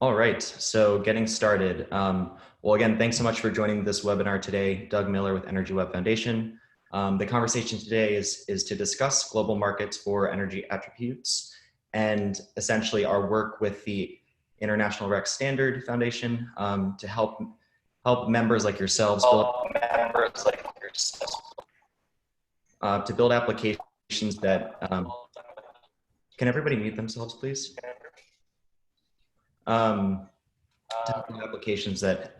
All right, so getting started. Well, again, thanks so much for joining this webinar today. Doug Miller with Energy Web Foundation. The conversation today is to discuss global markets for energy attributes and essentially our work with the International REC Standard Foundation to help members like yourselves to build applications that can everybody mute themselves, please? Applications that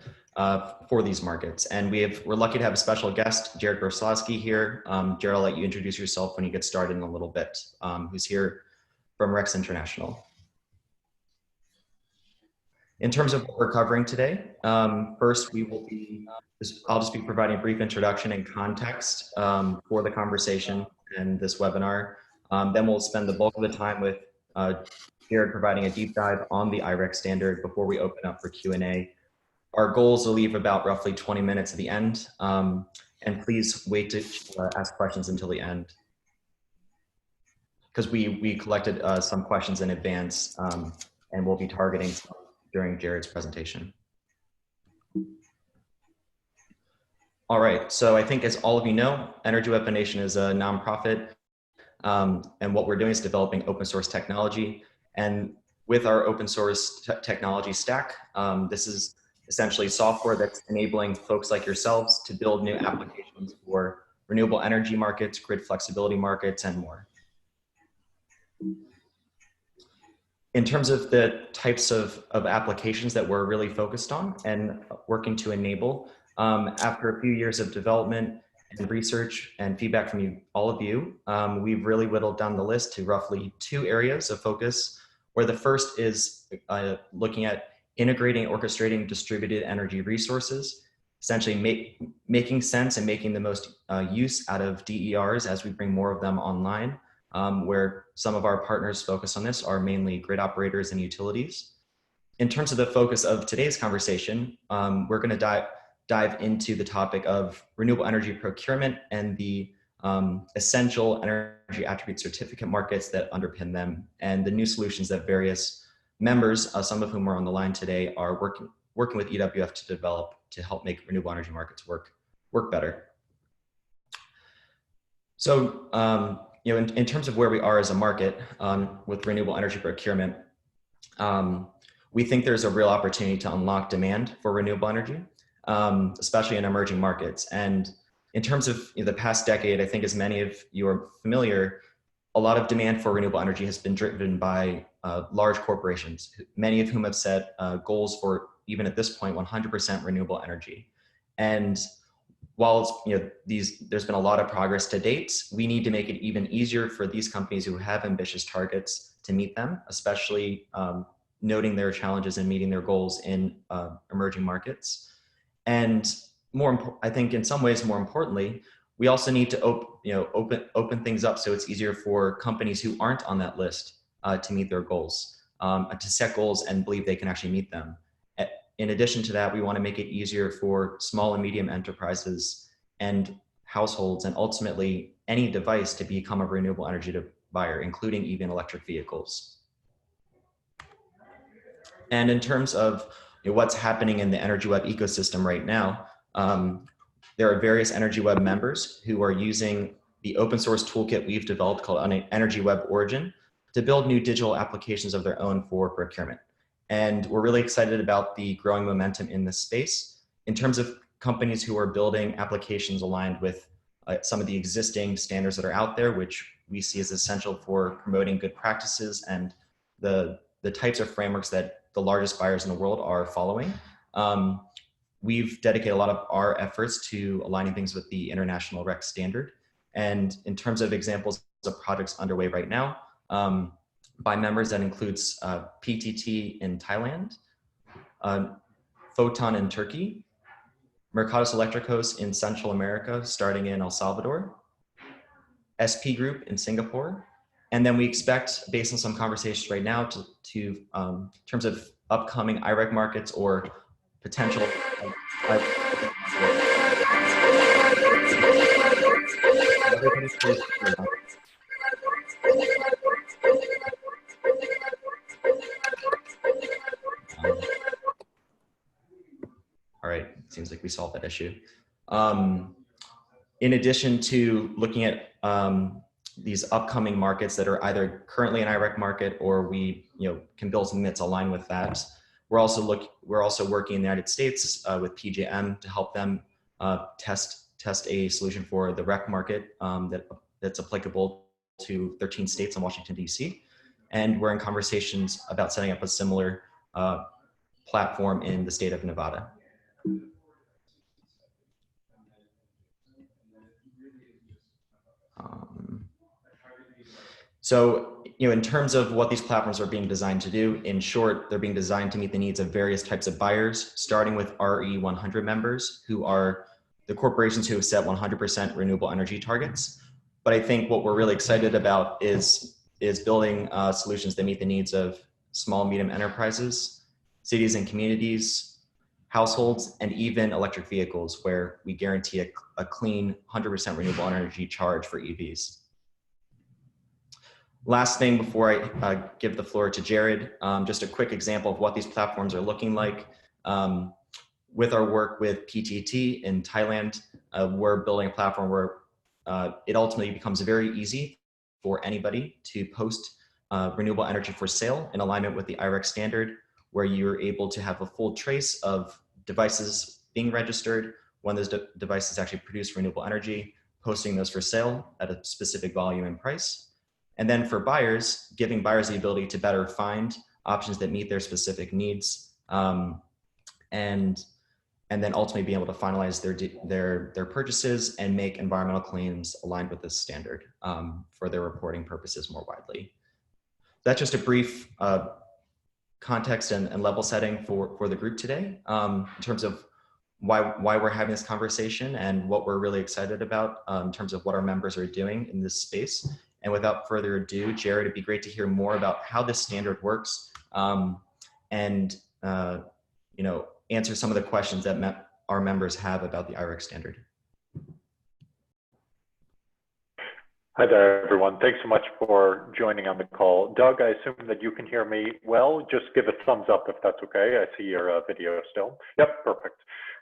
for these markets. And we're lucky to have a special guest, Jared Braslawsky here. Jared, I'll let you introduce yourself when you get started in a little bit, who's here from REX International. In terms of what we're covering today, first I'll just be providing a brief introduction and context for the conversation and this webinar. Then we'll spend the bulk of the time with Jared providing a deep dive on the IREC standard before we open up for Q&A. Our goal is to leave about roughly 20 minutes at the end, and please wait to ask questions until the end, because we collected some questions in advance, and we'll be targeting some during Jared's presentation. All right, so I think as all of you know, Energy Web Foundation is a nonprofit, and what we're doing is developing open source technology. And with our open source technology stack, this is essentially software that's enabling folks like yourselves to build new applications for renewable energy markets, grid flexibility markets, and more. In terms of the types of applications that we're really focused on and working to enable, after a few years of development and research and feedback from all of you, we've really whittled down the list to roughly 2 areas of focus, where the first is looking at integrating, orchestrating distributed energy resources, essentially making sense and making the most use out of DERs as we bring more of them online, where some of our partners focus on this are mainly grid operators and utilities. In terms of the focus of today's conversation, we're going to dive into the topic of renewable energy procurement and the essential energy attribute certificate markets that underpin them, and the new solutions that various members, some of whom are on the line today, are working with EWF to develop to help make renewable energy markets work better. So, in terms of where we are as a market with renewable energy procurement, we think there's a real opportunity to unlock demand for renewable energy, especially in emerging markets. And in terms of the past decade, I think as many of you are familiar, a lot of demand for renewable energy has been driven by large corporations, many of whom have set goals for, even at this point, 100% renewable energy. And while there's been a lot of progress to date, we need to make it even easier for these companies who have ambitious targets to meet them, especially noting their challenges in meeting their goals in emerging markets. And I think in some ways, more importantly, we also need to open things up so it's easier for companies who aren't on that list to meet their goals, to set goals and believe they can actually meet them. In addition to that, we want to make it easier for small and medium enterprises and households, and ultimately any device, to become a renewable energy buyer, including even electric vehicles. And in terms of what's happening in the Energy Web ecosystem right now, there are various Energy Web members who are using the open source toolkit we've developed called Energy Web Origin to build new digital applications of their own for procurement. And we're really excited about the growing momentum in this space in terms of companies who are building applications aligned with some of the existing standards that are out there, which we see as essential for promoting good practices and the types of frameworks that the largest buyers in the world are following. We've dedicated a lot of our efforts to aligning things with the International REC standard. And in terms of examples of projects underway right now, by members, that includes PTT in Thailand, Photon in Turkey, Mercados Eléctricos in Central America, starting in El Salvador, SP Group in Singapore, and then we expect, based on some conversations right now, to in terms of upcoming IREC markets or potential seems like we solved that issue. In addition to looking at these upcoming markets that are either currently an IREC market or we can build something that's aligned with that, we're also working in the United States with PJM to help them test a solution for the REC market that's applicable to 13 states and Washington, D.C. And we're in conversations about setting up a similar platform in the state of Nevada. So, in terms of what these platforms are being designed to do, in short, they're being designed to meet the needs of various types of buyers, starting with RE100 members, who are the corporations who have set 100% renewable energy targets. But I think what we're really excited about is building solutions that meet the needs of small, medium enterprises, cities and communities, households, and even electric vehicles, where we guarantee a clean 100% renewable energy charge for EVs. Last thing before I give the floor to Jared, just a quick example of what these platforms are looking like. With our work with PTT in Thailand, we're building a platform where it ultimately becomes very easy for anybody to post renewable energy for sale in alignment with the IREC standard, where you're able to have a full trace of devices being registered, when those devices actually produce renewable energy, posting those for sale at a specific volume and price. And then for buyers, giving buyers the ability to better find options that meet their specific needs, and then ultimately be able to finalize their purchases and make environmental claims aligned with this standard for their reporting purposes more widely. That's just a brief context and level setting for the group today in terms of why we're having this conversation and what we're really excited about in terms of what our members are doing in this space. And without further ado, Jared, it'd be great to hear more about how this standard works and answer some of the questions that our members have about the IREC standard. Hi there, everyone. Thanks so much for joining on the call. Doug, I assume that you can hear me well. Just give a thumbs up if that's okay. I see your video still. Yep, perfect.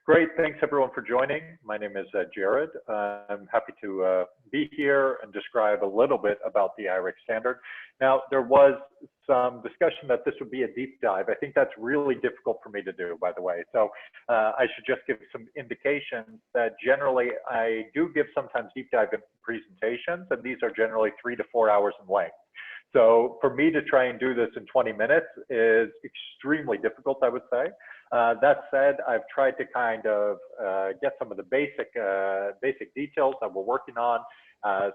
Great, thanks everyone for joining. My name is Jared. I'm happy to be here and describe a little bit about the IREC standard. Now, there was some discussion that this would be a deep dive. I think that's really difficult for me to do, by the way. So I should just give some indications that generally I do give sometimes deep dive presentations, and these are generally 3 to 4 hours in length. So for me to try and do this in 20 minutes is extremely difficult, I would say. That said, I've tried to kind of get some of the basic details that we're working on,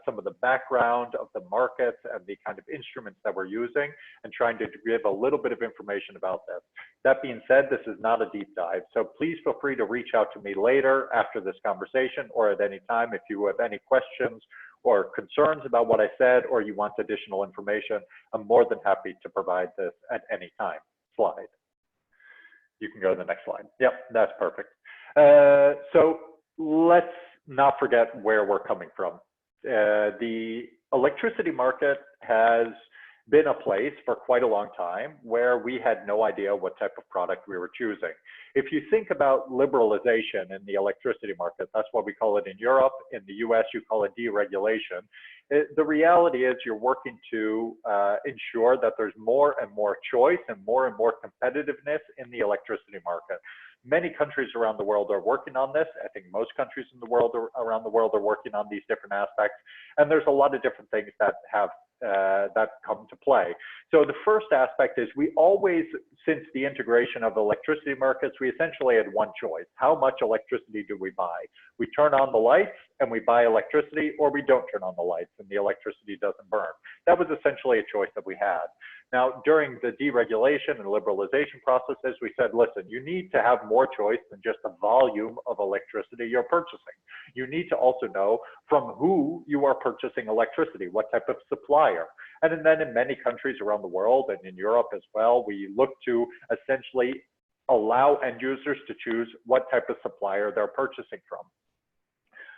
some of the background of the markets and the kind of instruments that we're using, and trying to give a little bit of information about this. That being said, this is not a deep dive, so please feel free to reach out to me later after this conversation or at any time if you have any questions or concerns about what I said, or you want additional information. I'm more than happy to provide this at any time. Slide. You can go to the next slide. Yep, that's perfect. So let's not forget where we're coming from. The electricity market has been a place for quite a long time where we had no idea what type of product we were choosing. If you think about liberalization in the electricity market, that's what we call it in Europe. In the US, you call it deregulation. The reality is you're working to ensure that there's more and more choice and more competitiveness in the electricity market. Many countries around the world are working on this. I think most countries in the world around the world are working on these different aspects. And there's a lot of different things that have that come to play. So the first aspect is we always, since the integration of electricity markets, we essentially had one choice. How much electricity do we buy? We turn on the lights and we buy electricity, or we don't turn on the lights and the electricity doesn't burn. That was essentially a choice that we had. Now, during the deregulation and liberalization processes, we said, listen, you need to have more choice than just the volume of electricity you're purchasing. You need to also know from who you are purchasing electricity, what type of supplier. And then in many countries around the world and in Europe as well, we look to essentially allow end users to choose what type of supplier they're purchasing from.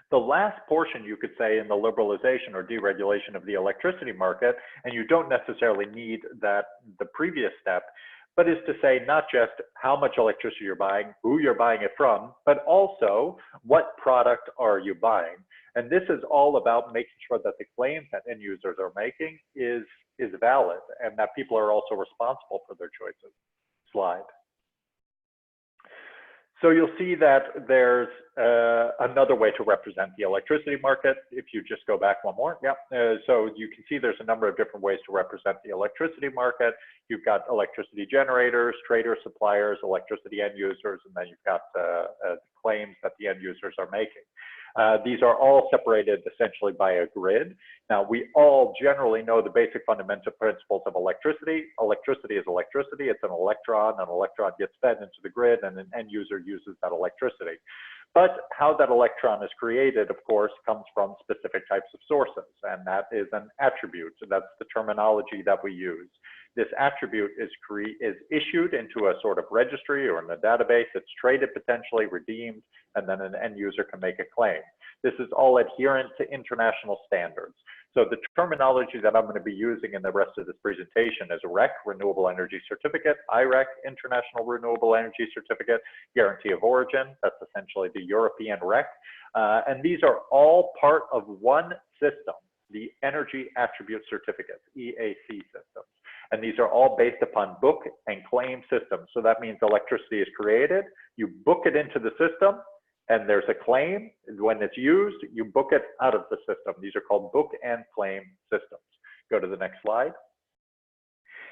The last portion, you could say, in the liberalization or deregulation of the electricity market, and you don't necessarily need the previous step, but is to say not just how much electricity you're buying, who you're buying it from, but also what product are you buying. And this is all about making sure that the claims that end users are making is valid and that people are also responsible for their choices. Slide. So you'll see that there's another way to represent the electricity market. If you just go back one more, yeah. So you can see there's a number of different ways to represent the electricity market. You've got electricity generators, traders, suppliers, electricity end users, and then you've got claims that the end users are making. These are all separated essentially by a grid. Now, we all generally know the basic fundamental principles of electricity. Electricity is electricity. It's an electron. An electron gets fed into the grid, and an end user uses that electricity. But how that electron is created, of course, comes from specific types of sources, and that is an attribute. So that's the terminology that we use. This attribute is issued into a sort of registry or in a database. It's traded, potentially redeemed, and then an end user can make a claim. This is all adherent to international standards. So the terminology that I'm going to be using in the rest of this presentation is REC, Renewable Energy Certificate, IREC, International Renewable Energy Certificate, Guarantee of Origin, that's essentially the European REC. And these are all part of one system, the Energy Attribute Certificates, EAC systems. And these are all based upon book and claim systems. So that means electricity is created, you book it into the system, and there's a claim. When it's used, you book it out of the system. These are called book and claim systems. Go to the next slide.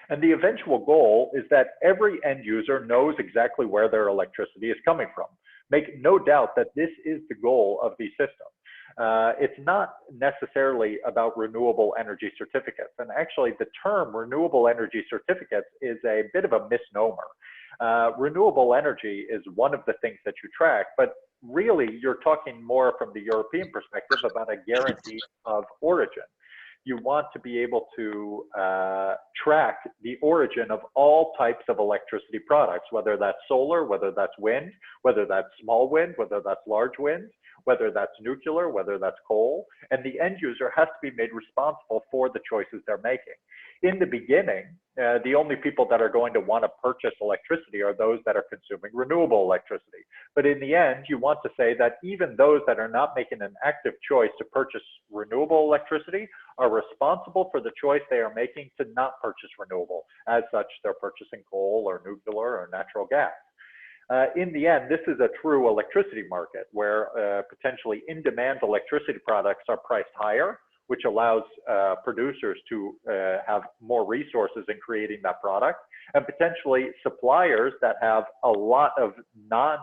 And the eventual goal is that every end user knows exactly where their electricity is coming from. Make no doubt that this is the goal of the system. It's not necessarily about renewable energy certificates. And actually, the term renewable energy certificates is a bit of a misnomer. Renewable energy is one of the things that you track, but really you're talking more from the European perspective about a guarantee of origin. You want to be able to track the origin of all types of electricity products, whether that's solar, whether that's wind, whether that's small wind, whether that's large wind, whether that's nuclear, whether that's coal, and the end user has to be made responsible for the choices they're making. In the beginning, the only people that are going to want to purchase electricity are those that are consuming renewable electricity. But in the end, you want to say that even those that are not making an active choice to purchase renewable electricity are responsible for the choice they are making to not purchase renewable. As such, they're purchasing coal or nuclear or natural gas. In the end, this is a true electricity market where potentially in-demand electricity products are priced higher, which allows producers to have more resources in creating that product, and potentially suppliers that have a lot of not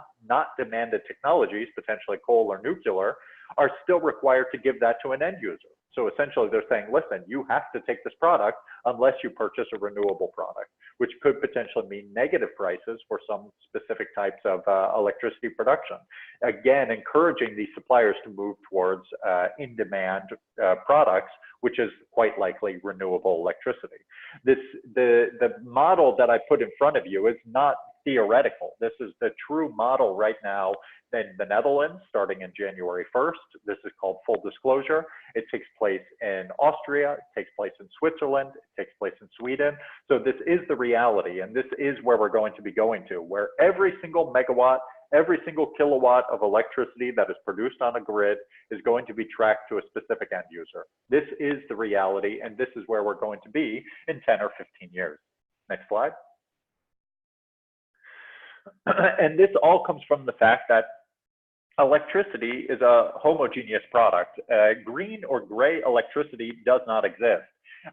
demanded technologies, potentially coal or nuclear, are still required to give that to an end user. So essentially they're saying, listen, you have to take this product unless you purchase a renewable product, which could potentially mean negative prices for some specific types of electricity production. Again, encouraging these suppliers to move towards in-demand products, which is quite likely renewable electricity. The model that I put in front of you is not theoretical. This is the true model right now in the Netherlands, starting in January 1st. This is called full disclosure. It takes place in Austria, it takes place in Switzerland, it takes place in Sweden. So this is the reality, and this is where we're going to be going to, where every single megawatt, every single kilowatt of electricity that is produced on a grid is going to be tracked to a specific end user. This is the reality, and this is where we're going to be in 10 or 15 years. Next slide. And this all comes from the fact that electricity is a homogeneous product. Green or gray electricity does not exist.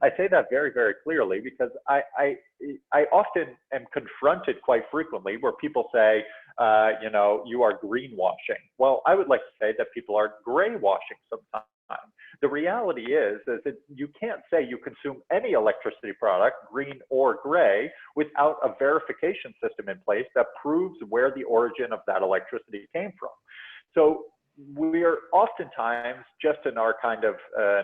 I say that very, very clearly because I often am confronted quite frequently where people say, you know, you are greenwashing. Well, I would like to say that people are gray washing sometimes. The reality is that you can't say you consume any electricity product, green or gray, without a verification system in place that proves where the origin of that electricity came from. So we are oftentimes, just in our kind of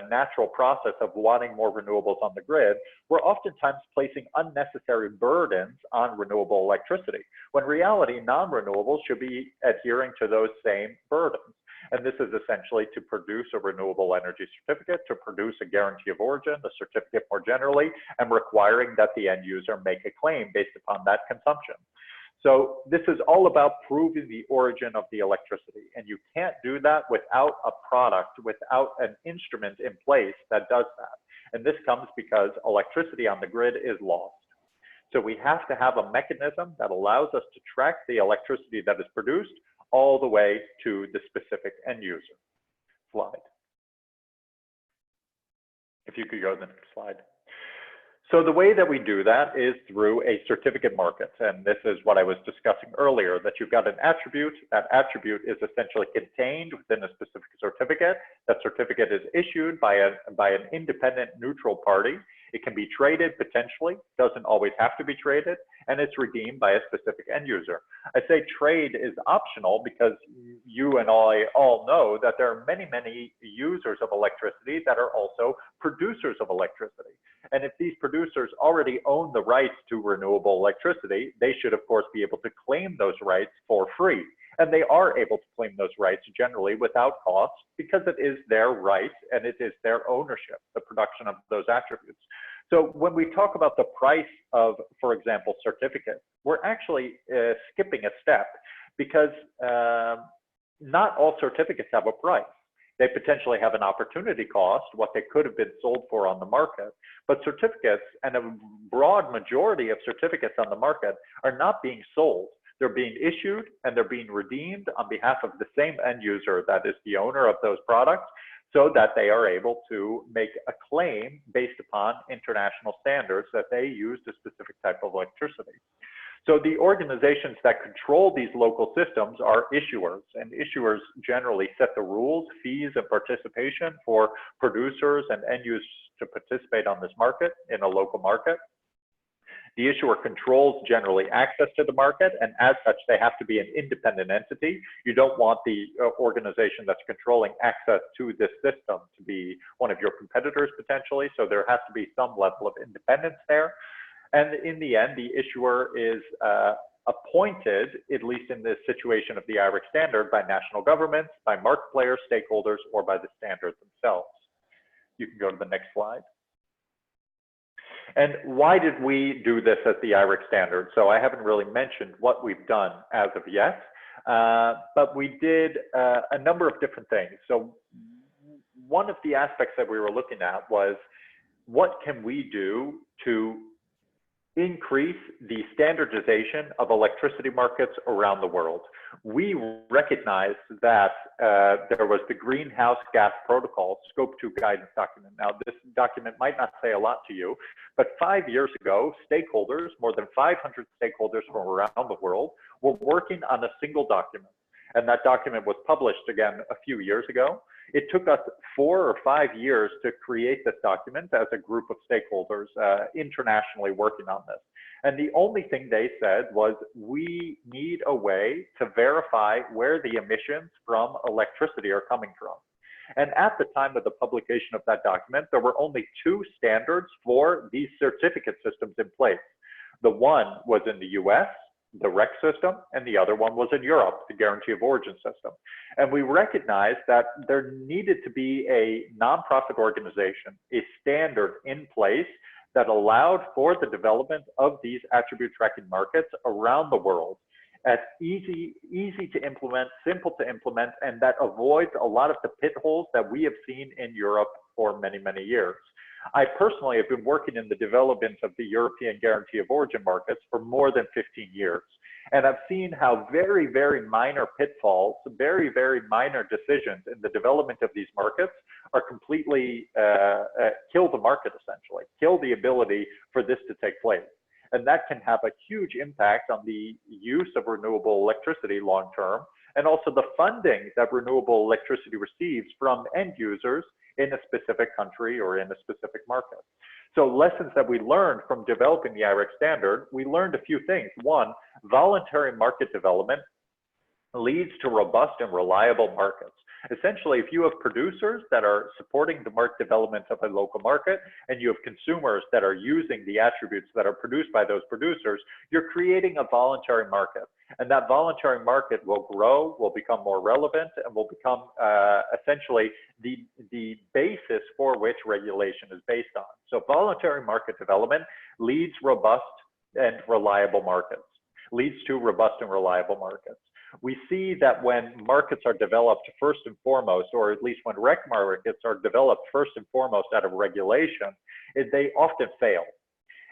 natural process of wanting more renewables on the grid, we're oftentimes placing unnecessary burdens on renewable electricity, when in reality, non-renewables should be adhering to those same burdens. And this is essentially to produce a renewable energy certificate, to produce a guarantee of origin, a certificate more generally, and requiring that the end user make a claim based upon that consumption. So this is all about proving the origin of the electricity. And you can't do that without a product, without an instrument in place that does that. And this comes because electricity on the grid is lost. So we have to have a mechanism that allows us to track the electricity that is produced all the way to the specific end user. Slide. If you could go to the next slide. So the way that we do that is through a certificate market. And this is what I was discussing earlier, that you've got an attribute. That attribute is essentially contained within a specific certificate. That certificate is issued by an independent neutral party. It can be traded potentially, doesn't always have to be traded, and it's redeemed by a specific end user. I say trade is optional because you and I all know that there are many, many users of electricity that are also producers of electricity. And if these producers already own the rights to renewable electricity, they should, of course, be able to claim those rights for free. And they are able to claim those rights generally without cost because it is their right and it is their ownership, the production of those attributes. So when we talk about the price of, for example, certificates, we're actually skipping a step because not all certificates have a price. They potentially have an opportunity cost, what they could have been sold for on the market. But certificates, and a broad majority of certificates on the market, are not being sold. They're being issued and they're being redeemed on behalf of the same end user that is the owner of those products, so that they are able to make a claim based upon international standards that they use a specific type of electricity. So the organizations that control these local systems are issuers, and issuers generally set the rules, fees, and participation for producers and end users to participate on this market in a local market. The issuer controls generally access to the market, and as such, they have to be an independent entity. You don't want the organization that's controlling access to this system to be one of your competitors potentially, so there has to be some level of independence there. And in the end, the issuer is appointed, at least in this situation of the IRIC standard, by national governments, by market players, stakeholders, or by the standards themselves. You can go to the next slide. And why did we do this as the IRIC standard? So I haven't really mentioned what we've done as of yet, but we did a number of different things. So one of the aspects that we were looking at was, what can we do to increase the standardization of electricity markets around the world? We recognized that there was the Greenhouse Gas Protocol Scope 2 guidance document. Now, this document might not say a lot to you, but 5 years ago, stakeholders, more than 500 stakeholders from around the world, were working on a single document. And that document was published again a few years ago. It took us 4 or 5 years to create this document as a group of stakeholders internationally working on this. And the only thing they said was, we need a way to verify where the emissions from electricity are coming from. And at the time of the publication of that document, there were only 2 standards for these certificate systems in place. The one was in the US, the REC system, and the other one was in Europe, the Guarantee of Origin system. And we recognized that there needed to be a nonprofit organization, a standard in place that allowed for the development of these attribute tracking markets around the world. That's easy to implement, simple to implement, and that avoids a lot of the pitfalls that we have seen in Europe for many, many years. I personally have been working in the development of the European Guarantee of Origin markets for more than 15 years. And I've seen how very, very minor pitfalls, very, very minor decisions in the development of these markets are completely kill the market, essentially, kill the ability for this to take place. And that can have a huge impact on the use of renewable electricity long term, and also the funding that renewable electricity receives from end users in a specific country or in a specific market. So lessons that we learned from developing the IRIC standard, we learned a few things. One, voluntary market development leads to robust and reliable markets. Essentially, if you have producers that are supporting the market development of a local market, and you have consumers that are using the attributes that are produced by those producers, you're creating a voluntary market. And that voluntary market will grow, will become more relevant, and will become essentially the basis for which regulation is based on. So voluntary market development leads robust and reliable markets, leads to robust and reliable markets. We see that when markets are developed first and foremost, or at least when rec markets are developed first and foremost out of regulation, they often fail.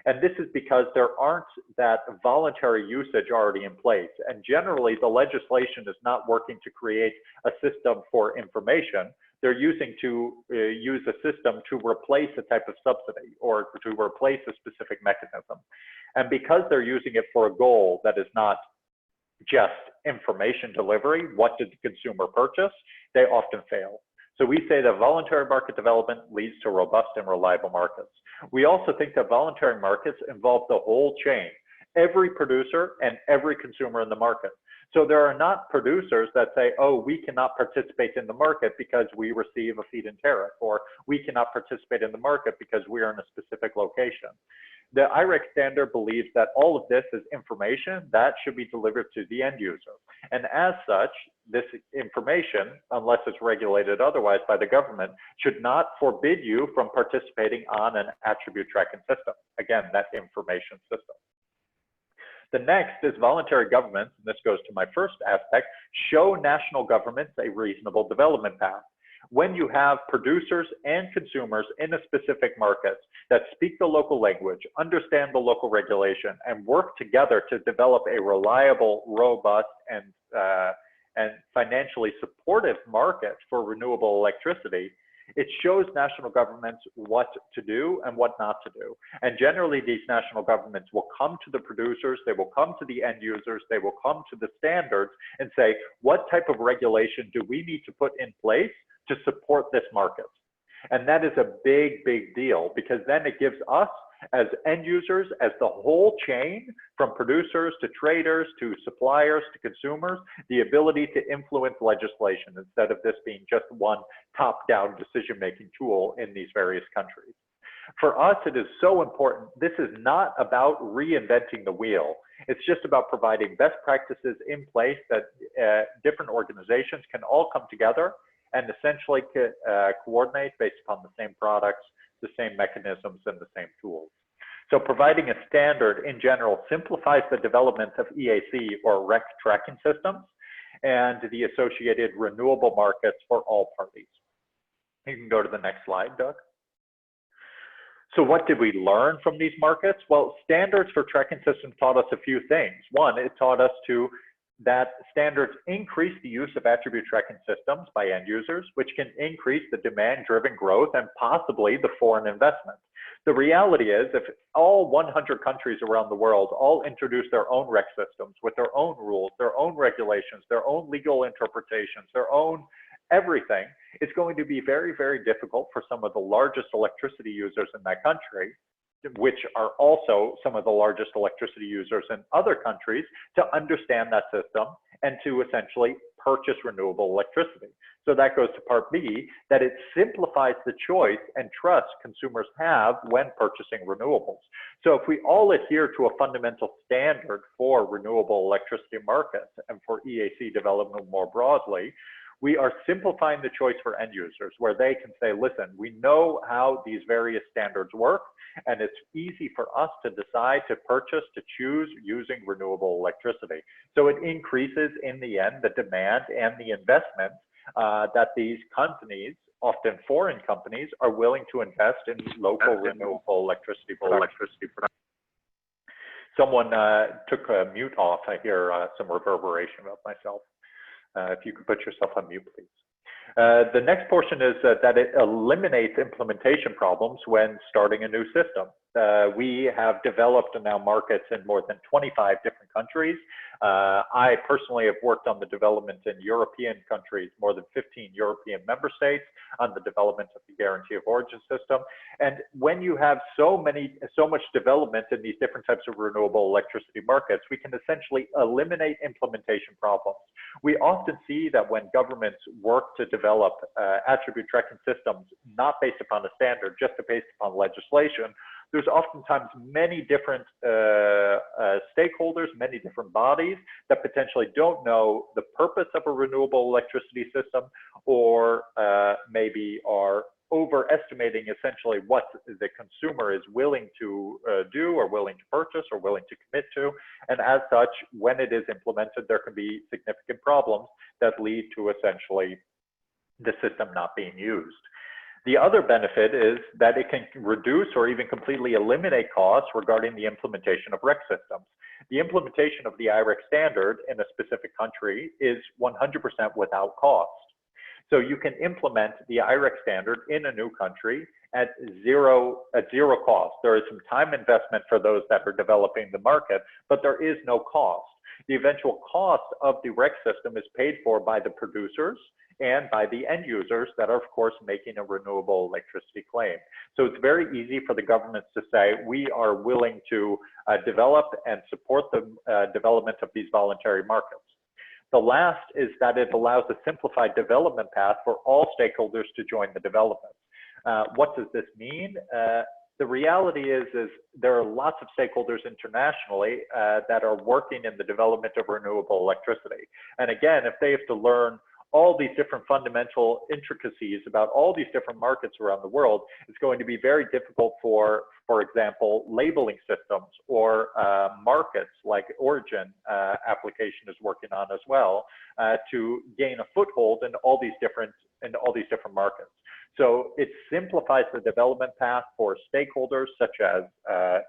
And this is because there aren't that voluntary usage already in place. And generally, the legislation is not working to create a system for information. They're using to use a system to replace a type of subsidy or to replace a specific mechanism. And because they're using it for a goal that is not just information delivery, what did the consumer purchase, they often fail. So we say that voluntary market development leads to robust and reliable markets. We also think that voluntary markets involve the whole chain, every producer and every consumer in the market. So there are not producers that say, oh, we cannot participate in the market because we receive a feed-in tariff, or we cannot participate in the market because we are in a specific location. The IREC standard believes that all of this is information that should be delivered to the end user. And as such, this information, unless it's regulated otherwise by the government, should not forbid you from participating on an attribute tracking system. Again, that information system. The next is voluntary governments, and this goes to my first aspect, show national governments a reasonable development path. When you have producers and consumers in a specific market that speak the local language, understand the local regulation, and work together to develop a reliable, robust, and financially supportive market for renewable electricity, it shows national governments what to do and what not to do. And generally, these national governments will come to the producers, they will come to the end users, they will come to the standards and say, what type of regulation do we need to put in place to support this market? And that is a big, big deal, because then it gives us as end users, as the whole chain, from producers to traders to suppliers to consumers, the ability to influence legislation instead of this being just one top-down decision-making tool in these various countries. For us, it is so important. This is not about reinventing the wheel. It's just about providing best practices in place that different organizations can all come together and essentially coordinate based upon the same products, the same mechanisms, and the same tools. So providing a standard in general simplifies the development of EAC or REC tracking systems and the associated renewable markets for all parties. You can go to the next slide, Doug. So what did we learn from these markets? Well, standards for tracking systems taught us a few things. One, it taught us that standards increase the use of attribute tracking systems by end users, which can increase the demand-driven growth and possibly the foreign investment. The reality is, if all 100 countries around the world all introduce their own REC systems with their own rules, their own regulations, their own legal interpretations, their own everything, it's going to be very, very difficult for some of the largest electricity users in that country, which are also some of the largest electricity users in other countries, to understand that system and to essentially purchase renewable electricity. So that goes to part B, that it simplifies the choice and trust consumers have when purchasing renewables. So if we all adhere to a fundamental standard for renewable electricity markets and for EAC development more broadly, we are simplifying the choice for end users, where they can say, listen, we know how these various standards work, and it's easy for us to decide to purchase, to choose using renewable electricity. So it increases, in the end, the demand and the investment that these companies, often foreign companies, are willing to invest in local renewable electricity production. Someone took a mute off. I hear some reverberation of myself. If you could put yourself on mute, please. The next portion is that it eliminates implementation problems when starting a new system. we have developed now markets in more than 25 different countries. I personally have worked on the development in European countries, more than 15 European member states, on the development of the guarantee of origin system. And when you have so much development in these different types of renewable electricity markets, we can essentially eliminate implementation problems. We often see that when governments work to develop attribute tracking systems, not based upon a standard, just based upon legislation, there's oftentimes many different stakeholders, many different bodies that potentially don't know the purpose of a renewable electricity system, or maybe are overestimating essentially what the consumer is willing to do or willing to purchase or willing to commit to. And as such, when it is implemented, there can be significant problems that lead to essentially the system not being used. The other benefit is that it can reduce or even completely eliminate costs regarding the implementation of REC systems. The implementation of the IREC standard in a specific country is 100% without cost. So you can implement the IREC standard in a new country at zero cost. There is some time investment for those that are developing the market, but there is no cost. The eventual cost of the REC system is paid for by the producers and by the end users that are, of course, making a renewable electricity claim. So it's very easy for the governments to say, we are willing to develop and support the development of these voluntary markets. The last is that it allows a simplified development path for all stakeholders to join the development. What does this mean? The reality is there are lots of stakeholders internationally that are working in the development of renewable electricity. And again, if they have to learn all these different fundamental intricacies about all these different markets around the world, it's going to be very difficult for example, labeling systems or markets like Origin application is working on as well, to gain a foothold in all these different markets. So it simplifies the development path for stakeholders such as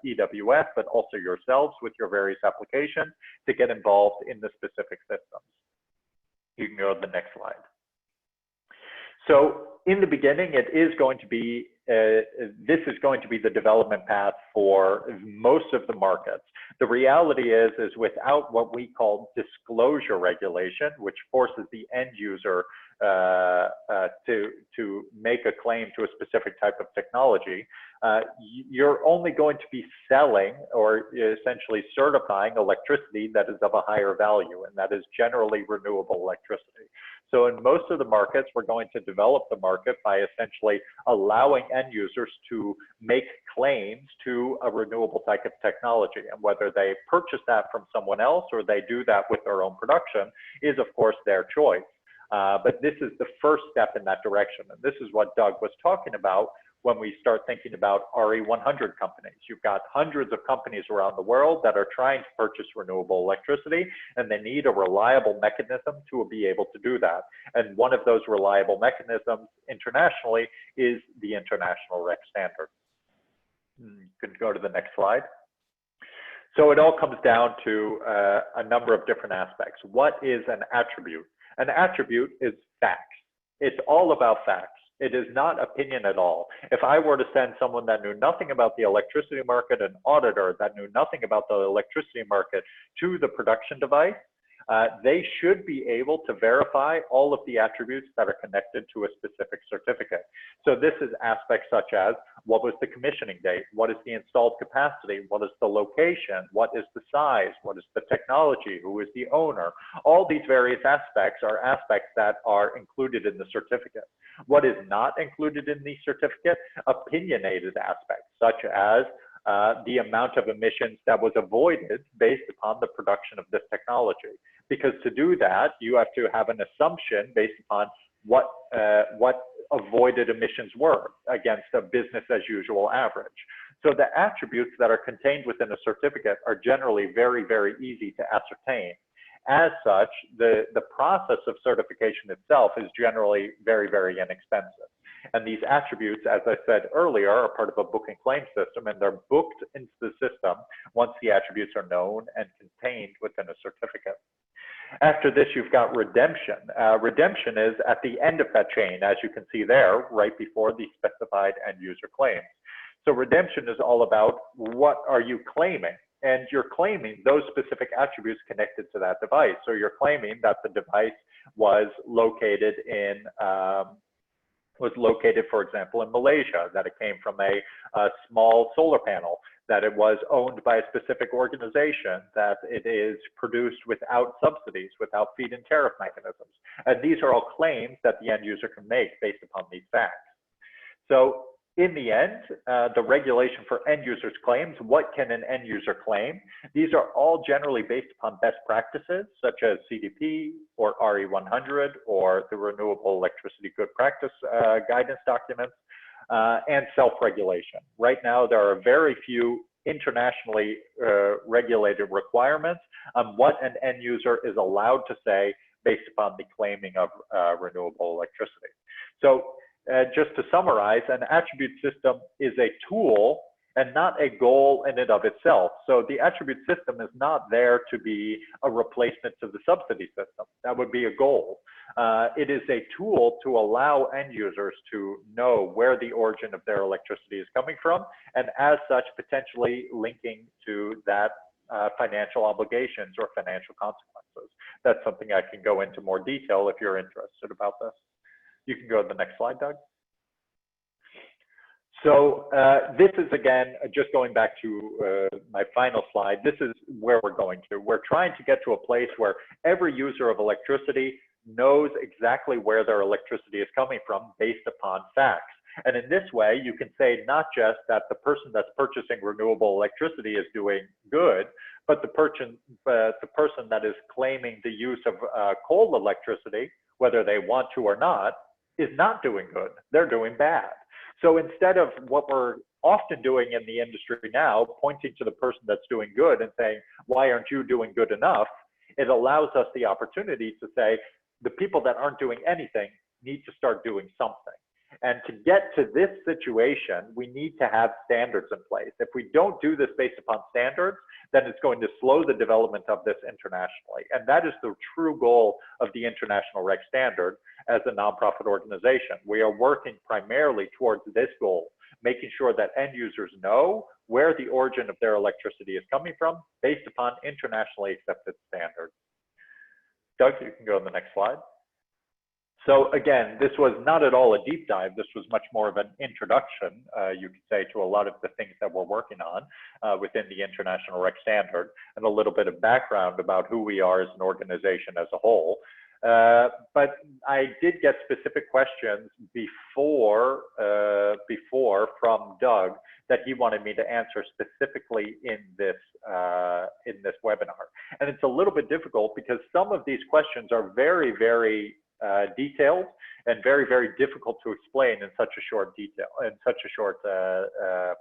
EWF, but also yourselves with your various applications to get involved in the specific systems. You can go to the next slide. So in the beginning, it is going to be, this is going to be the development path for most of the markets. The reality is without what we call disclosure regulation, which forces the end user to make a claim to a specific type of technology, you're only going to be selling or essentially certifying electricity that is of a higher value, and that is generally renewable electricity. So in most of the markets, we're going to develop the market by essentially allowing end users to make claims to a renewable type of technology. And whether they purchase that from someone else or they do that with their own production is, of course, their choice. But this is the first step in that direction. And this is what Doug was talking about when we start thinking about RE100 companies. You've got hundreds of companies around the world that are trying to purchase renewable electricity, and they need a reliable mechanism to be able to do that. And one of those reliable mechanisms internationally is the International REC standard. You can go to the next slide. So it all comes down to a number of different aspects. What is an attribute? An attribute is facts. It's all about facts. It is not opinion at all. If I were to send someone that knew nothing about the electricity market, an auditor that knew nothing about the electricity market, to the production device, they should be able to verify all of the attributes that are connected to a specific certificate. So this is aspects such as, what was the commissioning date? What is the installed capacity? What is the location? What is the size? What is the technology? Who is the owner? All these various aspects are aspects that are included in the certificate. What is not included in the certificate? Opinionated aspects, such as the amount of emissions that was avoided based upon the production of this technology. Because to do that, you have to have an assumption based upon what avoided emissions were against a business as usual average. So the attributes that are contained within a certificate are generally very, very easy to ascertain. As such, the process of certification itself is generally very, very inexpensive. And these attributes, as I said earlier, are part of a book and claim system, and they're booked into the system once the attributes are known and contained within a certificate. After this, you've got redemption. Redemption is at the end of that chain, as you can see there, right before the specified end user claims. So redemption is all about what are you claiming? And you're claiming those specific attributes connected to that device. So you're claiming that the device was located in, for example, in Malaysia, that it came from a small solar panel, that it was owned by a specific organization, that it is produced without subsidies, without feed-in tariff mechanisms. And these are all claims that the end user can make based upon these facts. So in the end, the regulation for end users claims, what can an end user claim? These are all generally based upon best practices, such as CDP or RE100 or the Renewable Electricity Good Practice guidance documents, and self-regulation. Right now, there are very few internationally regulated requirements on what an end user is allowed to say based upon the claiming of renewable electricity. So just to summarize, an attribute system is a tool and not a goal in and of itself. So the attribute system is not there to be a replacement to the subsidy system. That would be a goal. It is a tool to allow end users to know where the origin of their electricity is coming from, and as such, potentially linking to that financial obligations or financial consequences. That's something I can go into more detail if you're interested about this. You can go to the next slide, Doug. So this is, again, just going back to my final slide, this is where we're going to. We're trying to get to a place where every user of electricity knows exactly where their electricity is coming from based upon facts. And in this way, you can say not just that the person that's purchasing renewable electricity is doing good, but the person that is claiming the use of coal electricity, whether they want to or not, is not doing good. They're doing bad. So instead of what we're often doing in the industry now, pointing to the person that's doing good and saying, why aren't you doing good enough? It allows us the opportunity to say, the people that aren't doing anything need to start doing something. And to get to this situation, we need to have standards in place. If we don't do this based upon standards, then it's going to slow the development of this internationally. And that is the true goal of the International REC Standard as a nonprofit organization. We are working primarily towards this goal, making sure that end users know where the origin of their electricity is coming from based upon internationally accepted standards. Doug, you can go to the next slide. So again, this was not at all a deep dive. This was much more of an introduction, you could say, to a lot of the things that we're working on within the International REC Standard, and a little bit of background about who we are as an organization as a whole. But I did get specific questions before from Doug that he wanted me to answer specifically in this webinar. And it's a little bit difficult because some of these questions are very, very detailed and very, very difficult to explain in such a short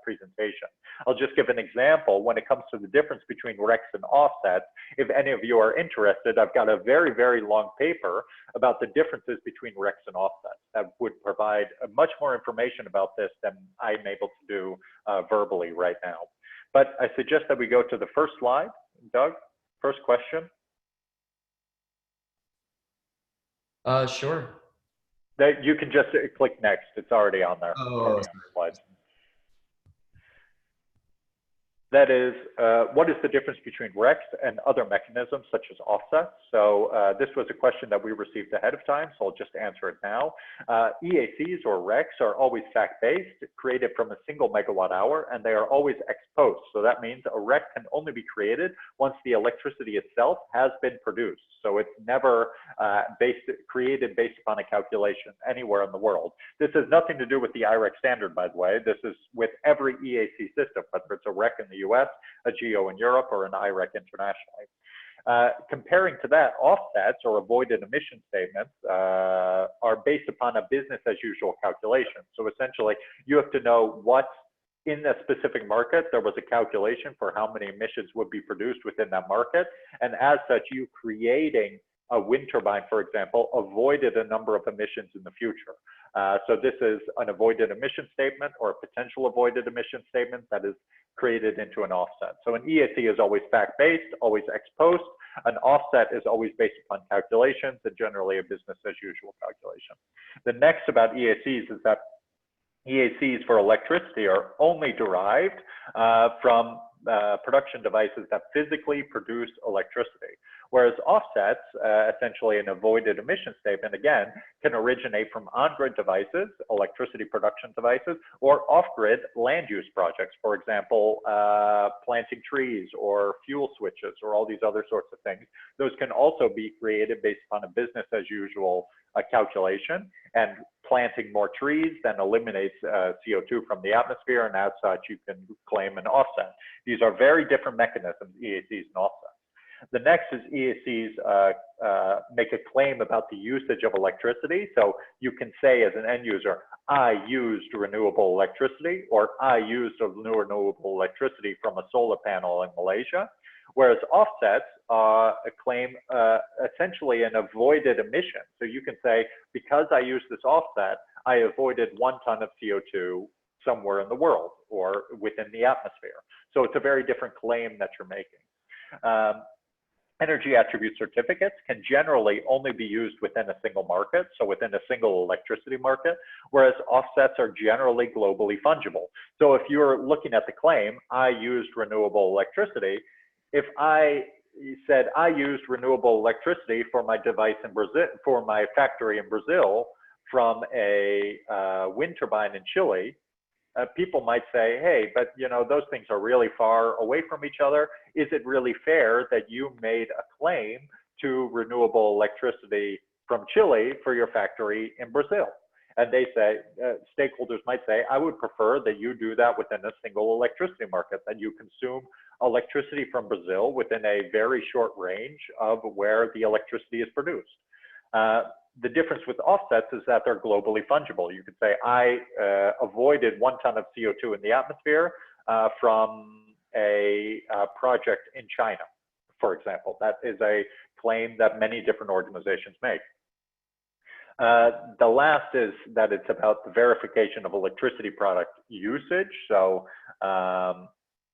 presentation. I'll just give an example. When it comes to the difference between RECs and offsets, if any of you are interested, I've got a very, very long paper about the differences between RECs and offsets that would provide much more information about this than I'm able to do verbally right now. But I suggest that we go to the first slide. Doug, first question. Sure. That you can just click next. It's already on there. Oh, already on the slide. That is, what is the difference between RECs and other mechanisms such as offsets? So this was a question that we received ahead of time, so I'll just answer it now. EACs or RECs are always fact-based, created from a single megawatt hour, and they are always ex post. So that means a REC can only be created once the electricity itself has been produced. So it's never created based upon a calculation anywhere in the world. This has nothing to do with the IREC standard, by the way. This is with every EAC system, whether it's a REC in the US, a GEO in Europe, or an IREC internationally. Comparing to that, offsets or avoided emission statements are based upon a business as usual calculation. So essentially, you have to know what in a specific market, there was a calculation for how many emissions would be produced within that market. And as such, you creating a wind turbine, for example, avoided a number of emissions in the future. So this is an avoided emission statement or a potential avoided emission statement that is created into an offset. So an EAC is always fact-based, always ex post. An offset is always based upon calculations and generally a business as usual calculation. The next about EACs is that EACs for electricity are only derived from production devices that physically produce electricity. Whereas offsets, essentially an avoided emission statement, again, can originate from on-grid devices, electricity production devices, or off-grid land use projects. For example, planting trees or fuel switches or all these other sorts of things. Those can also be created based upon a business as usual calculation, and planting more trees then eliminates CO2 from the atmosphere, and as such you can claim an offset. These are very different mechanisms, EACs and offsets. The next is EACs make a claim about the usage of electricity. So you can say as an end user, I used renewable electricity, or I used renewable electricity from a solar panel in Malaysia. Whereas offsets claim essentially an avoided emission. So you can say, because I used this offset, I avoided 1 ton of CO2 somewhere in the world or within the atmosphere. So it's a very different claim that you're making. Energy attribute certificates can generally only be used within a single market, so within a single electricity market, whereas offsets are generally globally fungible. So if you're looking at the claim, I used renewable electricity, if I said I used renewable electricity for my device in Brazil, for my factory in Brazil, from a wind turbine in Chile, people might say, hey, but you know, those things are really far away from each other. Is it really fair that you made a claim to renewable electricity from Chile for your factory in Brazil? And they say, stakeholders might say, I would prefer that you do that within a single electricity market, that you consume electricity from Brazil within a very short range of where the electricity is produced. The difference with offsets is that they're globally fungible. You could say, I avoided 1 ton of CO2 in the atmosphere from a project in China, for example. That is a claim that many different organizations make. The last is that it's about the verification of electricity product usage. So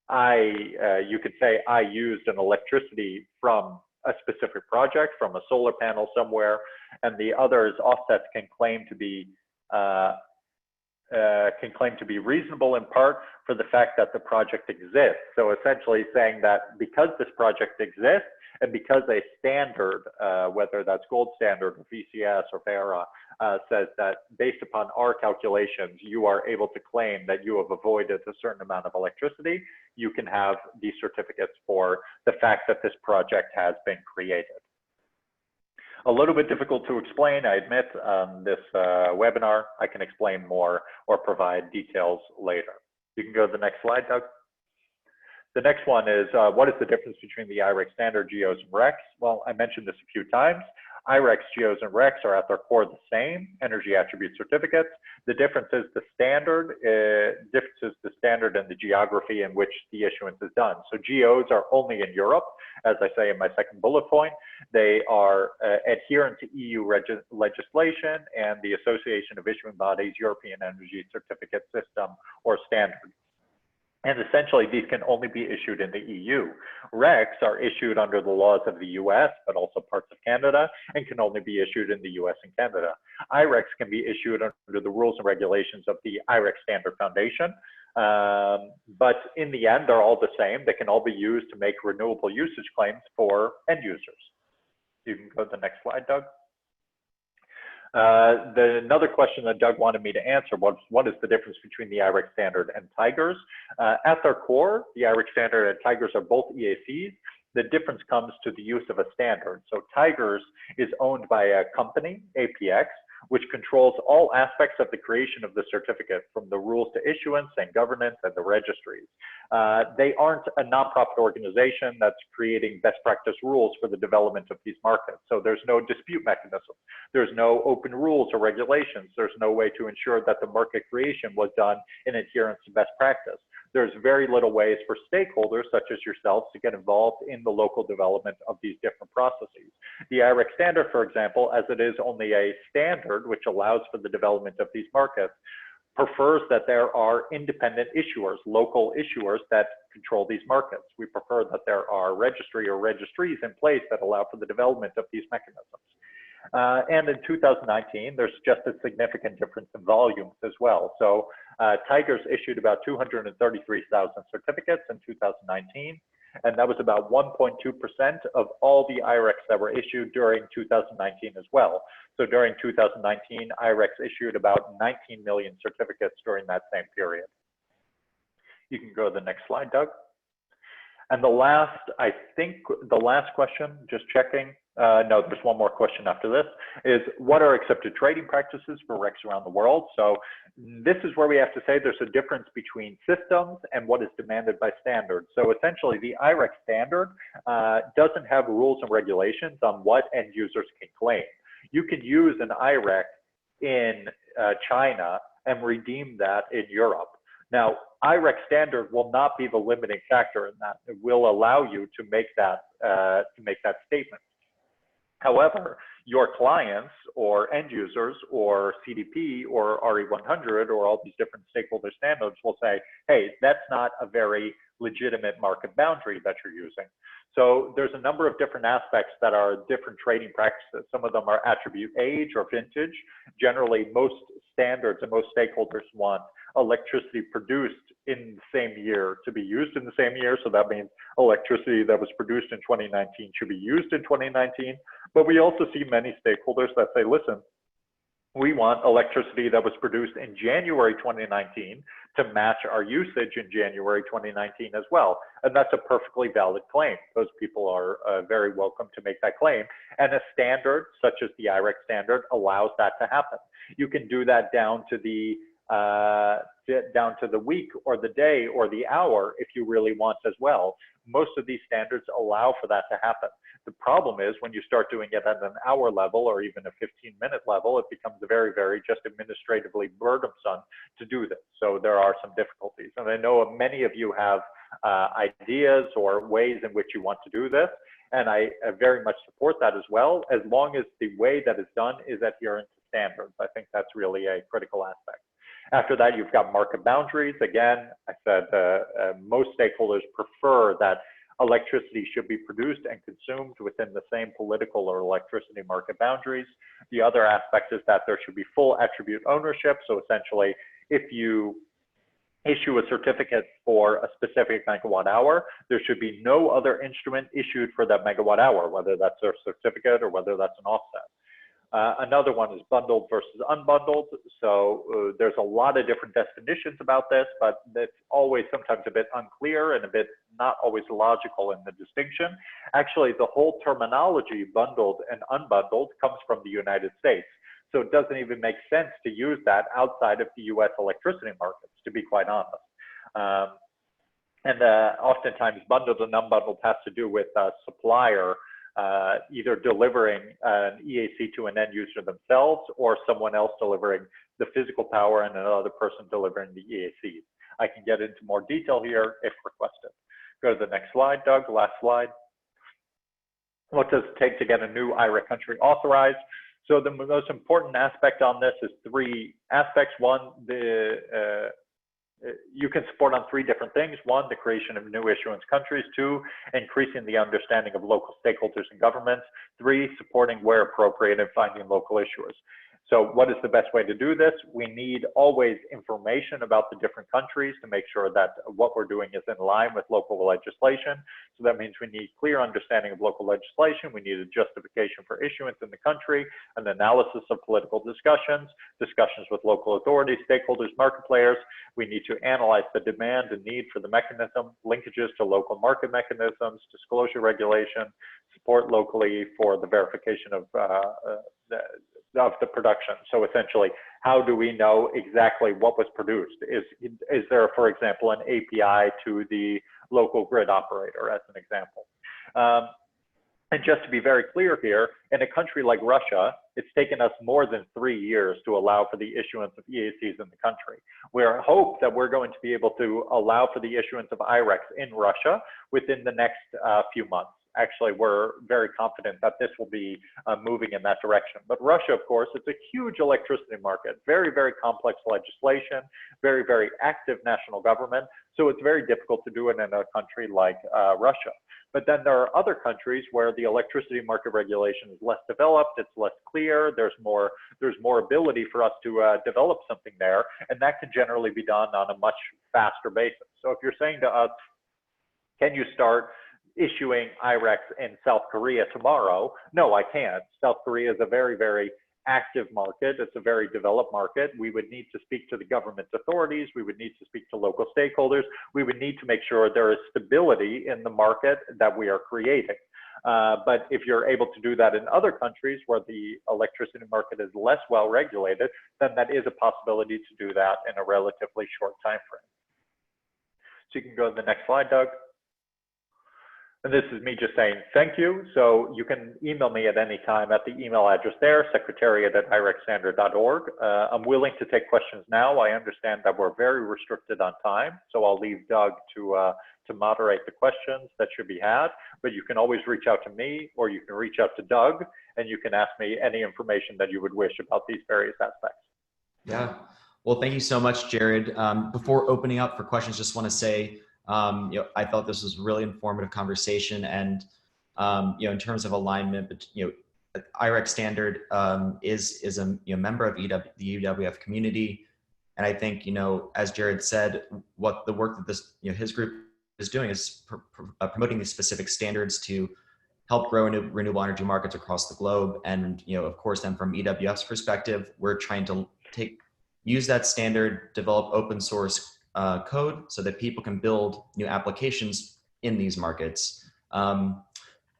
you could say I used an electricity from a specific project, from a solar panel somewhere, and the others, offsets, can claim to be reasonable in part for the fact that the project exists. So essentially saying that because this project exists, and because a standard, whether that's gold standard or VCS or FARA, says that based upon our calculations, you are able to claim that you have avoided a certain amount of electricity, you can have these certificates for the fact that this project has been created. A little bit difficult to explain, I admit, this webinar. I can explain more or provide details later. You can go to the next slide, Doug. The next one is, what is the difference between the IREX standard, GEOs, and RECs? Well, I mentioned this a few times. IREX, GEOs, and RECs are at their core the same, energy attribute certificates. The difference is the standard, and the geography in which the issuance is done. So GEOs are only in Europe, as I say in my second bullet point. They are adherent to EU legislation and the Association of Issuing Bodies European Energy Certificate System or standard. And essentially, these can only be issued in the EU. RECs are issued under the laws of the US, but also parts of Canada, and can only be issued in the US and Canada. IRECs can be issued under the rules and regulations of the IREX Standard Foundation. But in the end, they're all the same. They can all be used to make renewable usage claims for end users. You can go to the next slide, Doug. Another question that Doug wanted me to answer was, what is the difference between the IREX standard and Tigers? At their core, the IREX standard and Tigers are both EACs. The difference comes to the use of a standard. So Tigers is owned by a company, APX, which controls all aspects of the creation of the certificate, from the rules to issuance and governance and the registries. They aren't a nonprofit organization that's creating best practice rules for the development of these markets. So there's no dispute mechanism. There's no open rules or regulations. There's no way to ensure that the market creation was done in adherence to best practice. There's very little ways for stakeholders such as yourselves to get involved in the local development of these different processes. The IREX standard, for example, as it is only a standard which allows for the development of these markets, prefers that there are independent issuers, local issuers that control these markets. We prefer that there are registry or registries in place that allow for the development of these mechanisms. And in 2019, there's just a significant difference in volumes as well. So Tigers issued about 233,000 certificates in 2019, and that was about 1.2% of all the IRECs that were issued during 2019 as well. So during 2019, IRECs issued about 19 million certificates during that same period. You can go to the next slide, Doug. And the last, I think the last question, just checking, no, there's one more question after this, is what are accepted trading practices for RECs around the world? So this is where we have to say there's a difference between systems and what is demanded by standards. So essentially the IREC standard doesn't have rules and regulations on what end users can claim. You can use an IREC in China and redeem that in Europe. Now, IREC standard will not be the limiting factor in that. It will allow you to make that statement. However, your clients or end users or CDP or RE100 or all these different stakeholder standards will say, hey, that's not a very legitimate market boundary that you're using. So there's a number of different aspects that are different trading practices. Some of them are attribute age or vintage. Generally, most standards and most stakeholders want electricity produced in the same year to be used in the same year. So that means electricity that was produced in 2019 should be used in 2019. But we also see many stakeholders that say, listen, we want electricity that was produced in January 2019 to match our usage in January 2019 as well. And that's a perfectly valid claim. Those people are very welcome to make that claim. And a standard such as the IREC standard allows that to happen. You can do that down to the week or the day or the hour if you really want as well. Most of these standards allow for that to happen. The problem is when you start doing it at an hour level or even a 15-minute level, it becomes very, very just administratively burdensome to do this. So there are some difficulties. And I know many of you have ideas or ways in which you want to do this. And I very much support that as well, as long as the way that it's done is adherent to standards. I think that's really a critical aspect. After that, you've got market boundaries. Again, I said most stakeholders prefer that electricity should be produced and consumed within the same political or electricity market boundaries. The other aspect is that there should be full attribute ownership. So essentially, if you issue a certificate for a specific megawatt hour, there should be no other instrument issued for that megawatt hour, whether that's a certificate or whether that's an offset. Another one is bundled versus unbundled. So there's a lot of different definitions about this, but it's always sometimes a bit unclear and a bit not always logical in the distinction. Actually, the whole terminology bundled and unbundled comes from the United States. So it doesn't even make sense to use that outside of the US electricity markets, to be quite honest. Oftentimes bundled and unbundled has to do with a supplier either delivering an EAC to an end user themselves or someone else delivering the physical power and another person delivering the EAC. I can get into more detail here if requested. Go to the next slide, Doug, last slide. What does it take to get a new IREC country authorized? So the most important aspect on this is three aspects. One, you can support on three different things. One, the creation of new issuance countries. Two, increasing the understanding of local stakeholders and governments. Three, supporting where appropriate and finding local issuers. So what is the best way to do this? We need always information about the different countries to make sure that what we're doing is in line with local legislation. So that means we need clear understanding of local legislation. We need a justification for issuance in the country, an analysis of political discussions, discussions with local authorities, stakeholders, market players. We need to analyze the demand and need for the mechanism, linkages to local market mechanisms, disclosure regulation, support locally for the verification of the production. So essentially, how do we know exactly what was produced? Is there, for example, an API to the local grid operator, as an example? And just to be very clear here, in a country like Russia, it's taken us more than 3 years to allow for the issuance of EACs in the country. We hope that we're going to be able to allow for the issuance of IRECs in Russia within the next few months. actually, we're very confident that this will be moving in that direction. But Russia, of course, it's a huge electricity market, very, very complex legislation, very, very active national government. So it's very difficult to do it in a country like Russia. But then there are other countries where the electricity market regulation is less developed, it's less clear, there's more ability for us to develop something there, and that can generally be done on a much faster basis. So if you're saying to us, can you start issuing IREX in South Korea tomorrow? No, I can't. South Korea is a very, very active market. It's a very developed market. We would need to speak to the government authorities. We would need to speak to local stakeholders. We would need to make sure there is stability in the market that we are creating. But if you're able to do that in other countries where the electricity market is less well regulated, then that is a possibility to do that in a relatively short time frame. So you can go to the next slide, Doug. And this is me just saying thank you. So you can email me at any time at the email address there, secretariat@irexstandard.org. I'm willing to take questions now. I understand that we're very restricted on time, so I'll leave Doug to moderate the questions that should be had. But you can always reach out to me, or you can reach out to Doug, and you can ask me any information that you would wish about these various aspects. Yeah. Well, thank you so much, Jared. Before opening up for questions, just want to say, I thought this was a really informative conversation, and in terms of alignment, but IREX Standard is a member of the UWF community, and I think as Jared said, what the work that this his group is doing is promoting these specific standards to help grow renewable energy markets across the globe, and of course, then from EWF's perspective, we're trying to use that standard, develop open source code so that people can build new applications in these markets.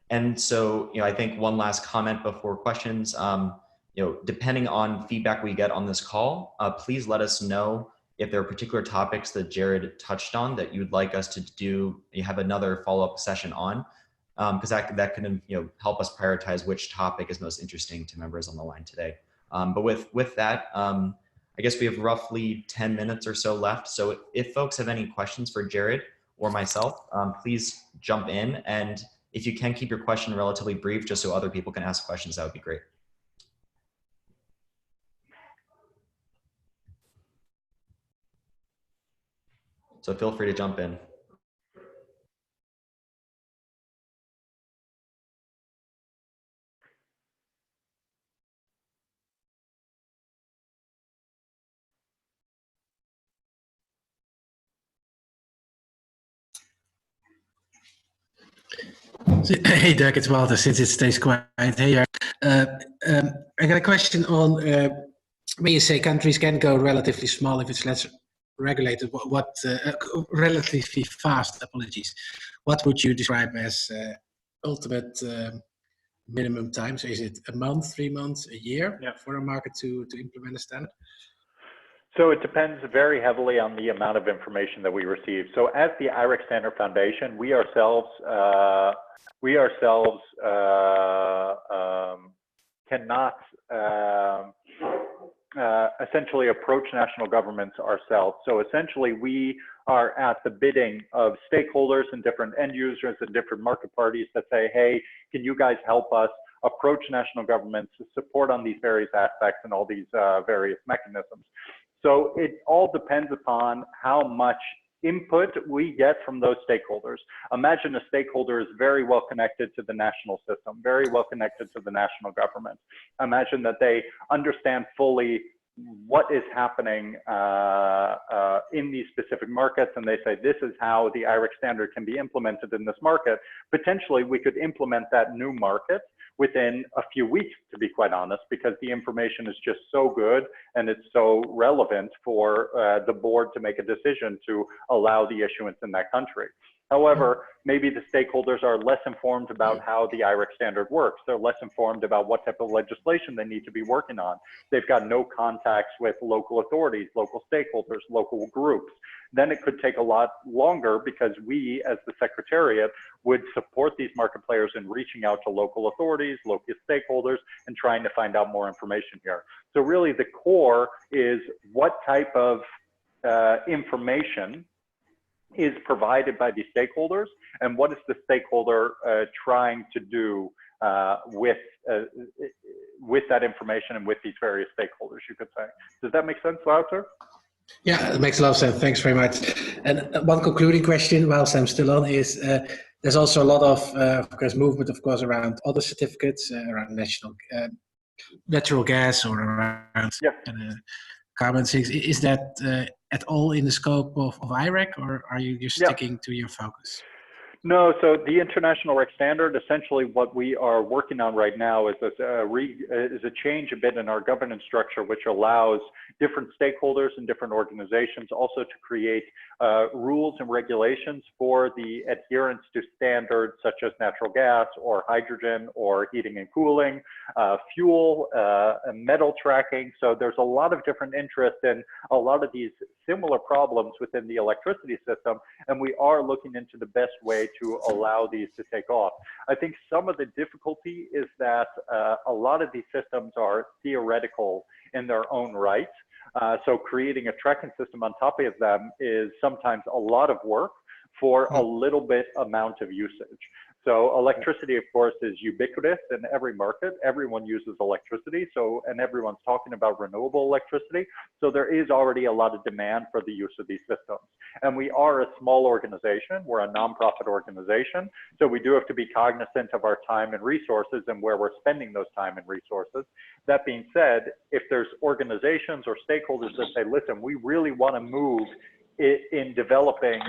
And so, I think one last comment before questions, depending on feedback we get on this call, please let us know if there are particular topics that Jared touched on that you'd like us to do, you have another follow-up session on, because that can help us prioritize which topic is most interesting to members on the line today. But with that, I guess we have roughly 10 minutes or so left. So if folks have any questions for Jared or myself, please jump in. And if you can keep your question relatively brief, just so other people can ask questions, that would be great. So feel free to jump in. Hey Doug, it's Walter. Since it stays quiet, hey, I got a question on when you say countries can go relatively small if it's less regulated. What relatively fast? Apologies. What would you describe as ultimate minimum time? So is it a month, 3 months, a year for a market to implement a standard? So it depends very heavily on the amount of information that we receive. So as the IREX Standard Foundation, we ourselves cannot essentially approach national governments ourselves. So essentially we are at the bidding of stakeholders and different end users and different market parties that say, hey, can you guys help us approach national governments to support on these various aspects and all these various mechanisms. So it all depends upon how much input we get from those stakeholders. Imagine a stakeholder is very well connected to the national system, very well connected to the national government. Imagine that they understand fully what is happening in these specific markets, and they say, this is how the IREX standard can be implemented in this market. Potentially, we could implement that new market within a few weeks, to be quite honest, because the information is just so good and it's so relevant for the board to make a decision to allow the issuance in that country. However, maybe the stakeholders are less informed about how the IREX standard works. They're less informed about what type of legislation they need to be working on. They've got no contacts with local authorities, local stakeholders, local groups. Then it could take a lot longer because we, as the Secretariat, would support these market players in reaching out to local authorities, local stakeholders, and trying to find out more information here. So really the core is what type of information is provided by the stakeholders, and what is the stakeholder trying to do with that information and with these various stakeholders, you could say. Does that make sense, Wouter? Yeah, it makes a lot of sense. Thanks very much. And one concluding question, whilst I'm still on, is there's also a lot of course, movement, of course, around other certificates, around natural gas or around carbon sinks. Is that at all in the scope of IREC, or are you just sticking to your focus? No, so the International REC standard, essentially what we are working on right now is a change a bit in our governance structure, which allows different stakeholders and different organizations also to create rules and regulations for the adherence to standards such as natural gas or hydrogen or heating and cooling, fuel, metal tracking. So there's a lot of different interest in a lot of these similar problems within the electricity system, and we are looking into the best way to allow these to take off. I think some of the difficulty is that a lot of these systems are theoretical in their own right. So creating a tracking system on top of them is sometimes a lot of work for a little bit amount of usage. So electricity, of course, is ubiquitous in every market. Everyone uses electricity, and everyone's talking about renewable electricity. So there is already a lot of demand for the use of these systems. And we are a small organization. We're a nonprofit organization. So we do have to be cognizant of our time and resources and where we're spending those time and resources. That being said, if there's organizations or stakeholders that say, listen, we really want to move in developing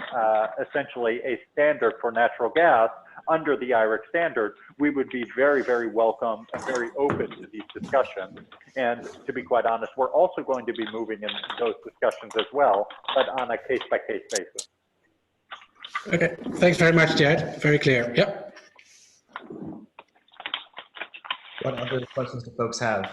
essentially a standard for natural gas under the IREC standard, we would be very, very welcome and very open to these discussions. And to be quite honest, we're also going to be moving in those discussions as well, but on a case-by-case basis. Okay, thanks very much, Jared. Very clear. Yep. What other questions do folks have?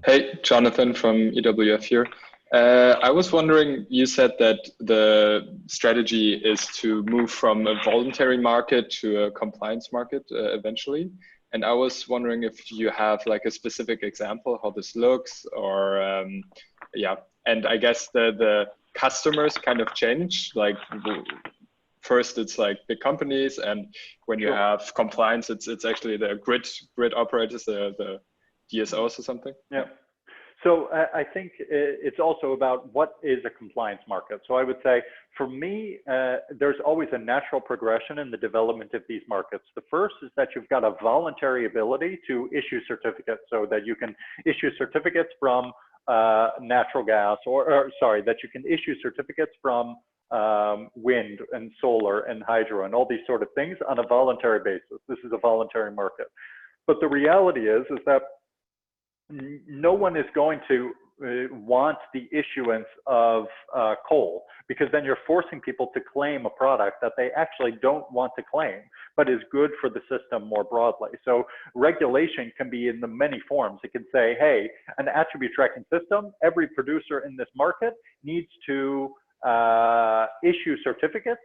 Hey, Jonathan from EWF here. I was wondering, you said that the strategy is to move from a voluntary market to a compliance market eventually. And I was wondering if you have like a specific example how this looks, or and I guess the customers kind of change. Like first it's like big companies, and when you have compliance, it's actually the grid operators, the DSOs or something. Yeah. So I think it's also about what is a compliance market. So I would say for me, there's always a natural progression in the development of these markets. The first is that you've got a voluntary ability to issue certificates, so that you can issue certificates from natural gas, that you can issue certificates from wind and solar and hydro and all these sort of things on a voluntary basis. This is a voluntary market. But the reality is that no one is going to want the issuance of coal, because then you're forcing people to claim a product that they actually don't want to claim, but is good for the system more broadly. So regulation can be in the many forms. It can say, hey, an attribute tracking system, every producer in this market needs to issue certificates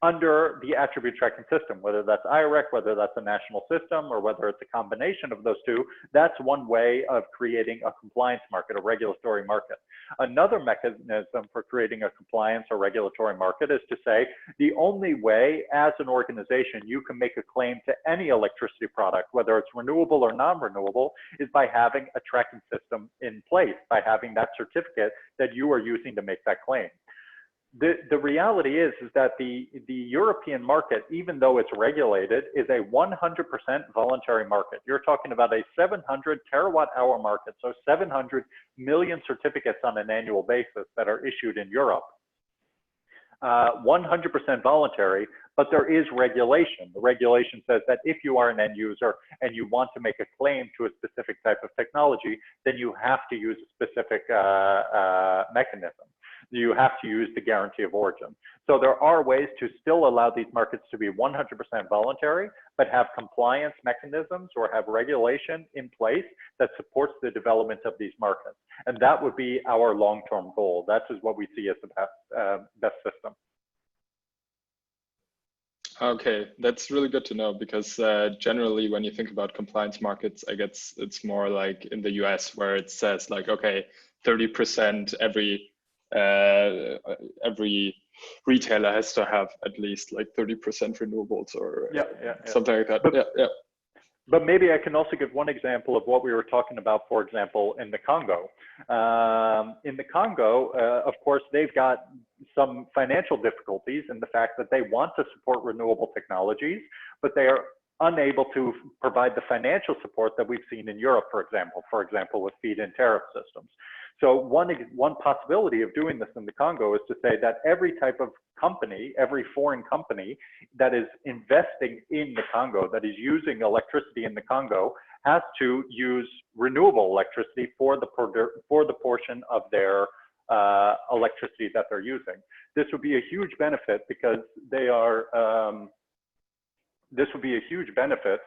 under the attribute tracking system, whether that's IREC, whether that's a national system, or whether it's a combination of those two. That's one way of creating a compliance market, a regulatory market. Another mechanism for creating a compliance or regulatory market is to say the only way as an organization you can make a claim to any electricity product, whether it's renewable or non-renewable, is by having a tracking system in place, by having that certificate that you are using to make that claim. The reality is that the European market, even though it's regulated, is a 100% voluntary market. You're talking about a 700 terawatt hour market, so 700 million certificates on an annual basis that are issued in Europe. 100% voluntary, but there is regulation. The regulation says that if you are an end user and you want to make a claim to a specific type of technology, then you have to use a specific mechanism. You have to use the guarantee of origin. So there are ways to still allow these markets to be 100% voluntary, but have compliance mechanisms or have regulation in place that supports the development of these markets. And that would be our long-term goal. That is what we see as the best system. Okay, that's really good to know, because generally when you think about compliance markets, I guess it's more like in the US where it says like, okay, 30% every every retailer has to have at least like 30% renewables or something like that. But maybe I can also give one example of what we were talking about, for example, in the Congo. In the Congo, of course, they've got some financial difficulties in the fact that they want to support renewable technologies, but they are unable to provide the financial support that we've seen in Europe, for example, with feed-in tariff systems. So one possibility of doing this in the Congo is to say that every type of company, every foreign company that is investing in the Congo, that is using electricity in the Congo, has to use renewable electricity for the portion of their electricity that they're using. This would be a huge benefit because they are. This would be a huge benefit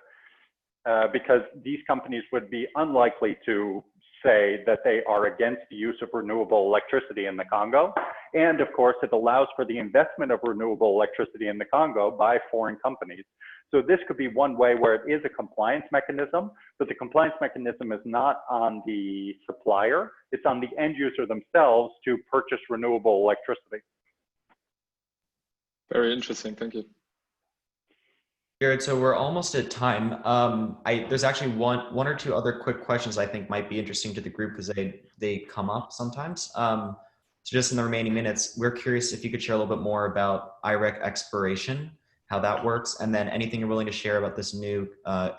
because these companies would be unlikely to say that they are against the use of renewable electricity in the Congo. And of course, it allows for the investment of renewable electricity in the Congo by foreign companies. So this could be one way where it is a compliance mechanism, but the compliance mechanism is not on the supplier, it's on the end user themselves to purchase renewable electricity. Very interesting, thank you. Jared, so we're almost at time. There's actually one or two other quick questions I think might be interesting to the group because they come up sometimes. So just in the remaining minutes, we're curious if you could share a little bit more about IREC expiration, how that works, and then anything you're willing to share about this new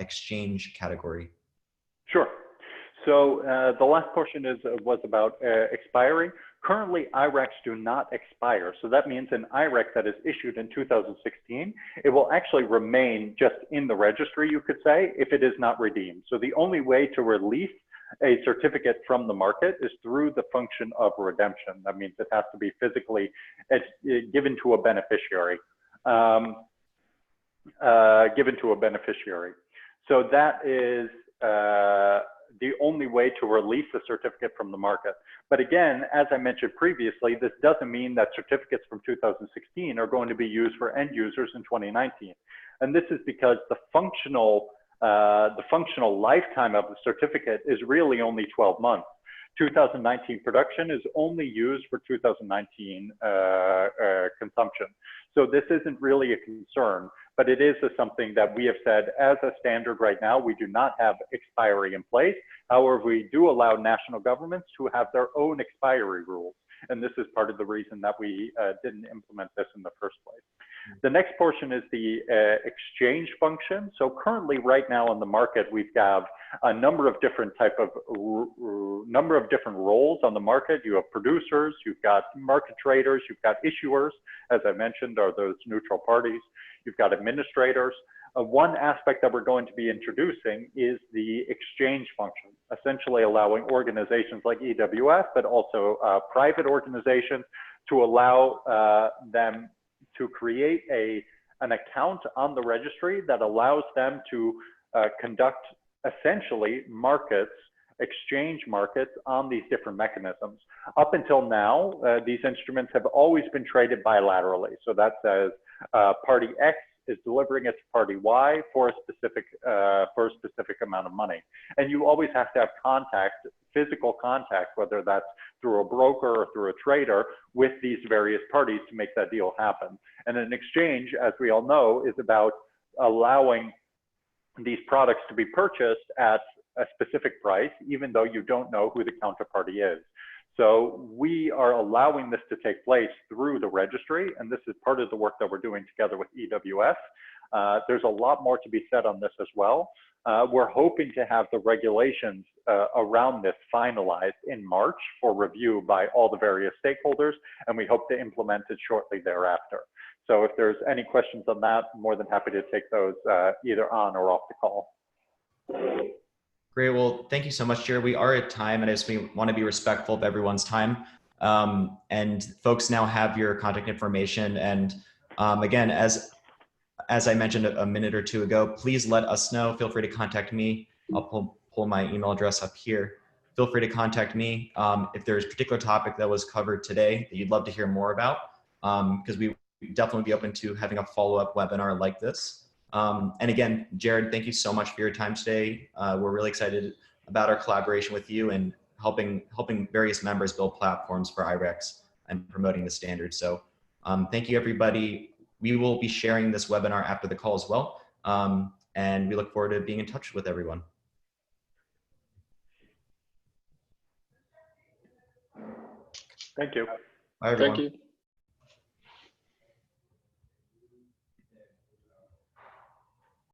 exchange category. Sure. So the last portion was about expiry. Currently, IRECs do not expire. So that means an IREC that is issued in 2016, it will actually remain just in the registry, you could say, if it is not redeemed. So the only way to release a certificate from the market is through the function of redemption. That means it has to be physically given to a beneficiary. So that is the only way to release a certificate from the market. But again, as I mentioned previously, this doesn't mean that certificates from 2016 are going to be used for end users in 2019. And this is because the functional lifetime of the certificate is really only 12 months. 2019 production is only used for 2019 consumption. So this isn't really a concern, but it is something that we have said as a standard right now, we do not have expiry in place. However, we do allow national governments to have their own expiry rules. And this is part of the reason that we didn't implement this in the first place. The next portion is the exchange function. So currently right now on the market, we have a number of different roles on the market. You have producers, you've got market traders, you've got issuers, as I mentioned, are those neutral parties. You've got administrators. One aspect that we're going to be introducing is the exchange function, essentially allowing organizations like EWF, but also private organizations to allow them to create an account on the registry that allows them to conduct essentially exchange markets on these different mechanisms. Up until now, these instruments have always been traded bilaterally. So that says party X is delivering it to party Y for a specific amount of money. And you always have to have contact, physical contact, whether that's through a broker or through a trader with these various parties to make that deal happen. And an exchange, as we all know, is about allowing these products to be purchased at a specific price, even though you don't know who the counterparty is. So we are allowing this to take place through the registry, and this is part of the work that we're doing together with EWF. There's a lot more to be said on this as well. We're hoping to have the regulations around this finalized in March for review by all the various stakeholders, and we hope to implement it shortly thereafter. So if there's any questions on that, I'm more than happy to take those either on or off the call. Great. Well, thank you so much, Jared. We are at time, and we want to be respectful of everyone's time. And folks now have your contact information. And again, as I mentioned a minute or two ago, please let us know. Feel free to contact me. I'll pull my email address up here. Feel free to contact me if there's a particular topic that was covered today that you'd love to hear more about, because we definitely be open to having a follow-up webinar like this. And again, Jared, thank you so much for your time today. We're really excited about our collaboration with you and helping various members build platforms for IRECs. and promoting the standard. So thank you, everybody. We will be sharing this webinar after the call as well. And we look forward to being in touch with everyone. Thank you. Bye, everyone. Thank you.